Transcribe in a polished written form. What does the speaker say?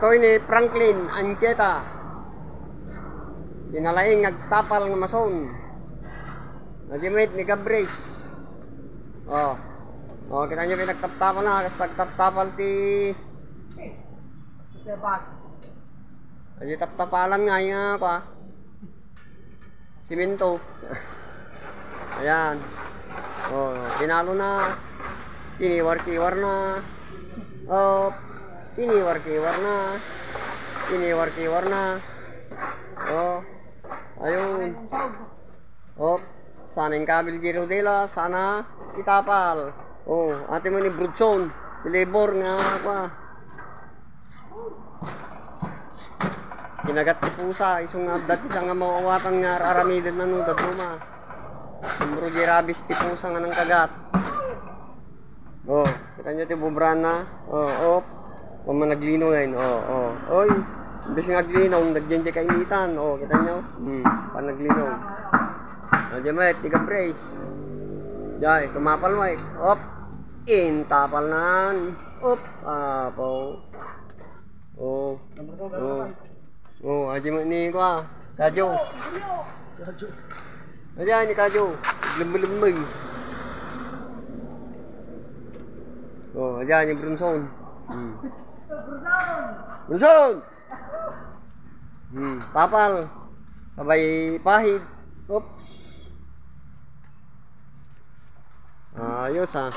Ito ni Franklin Ancheta. Dinalaing nagtapal ng mason. Nagimit ni Gabrice. Oh. Oh, kita nyo pinagtaptapal na. Kasi nagtaptapal ti... Kasi taptapalan nga yung ako ah. Siminto. Ayan. Oh, pinalo na. Tiniwar-kiwar na. Oh, tiniwar-kiwar na. Tiniwar-kiwar na. Oh, ayun. Oh, sana yung kabil Giro Dela, sana itapal. Oh, ate mo ni Brudson, labor nga pa. Kinagat ti pusa, isang dati sa nga mawawatan nga aramidin na nung daduma. Sumbro di rabis ti pusa nga ng kagat. Oh, kita nyo ti bubran na. Oh, kung naglino ngayon. Oy, imbes nga naglinaw, nagdyan dyan kainitan. Oh, kita nyo? Panaglinaw. Diyan mo, tiga brace. Diyan, tumapal mo eh. Op, tapal nan. Op, apaw. Aji mo ni ko ah. Kajo. Ayan ni Kajo. Lumay. Oh, ayan ni Brunson. Brunson. Tapal. Sabay pahid. Oops. Ayos ah.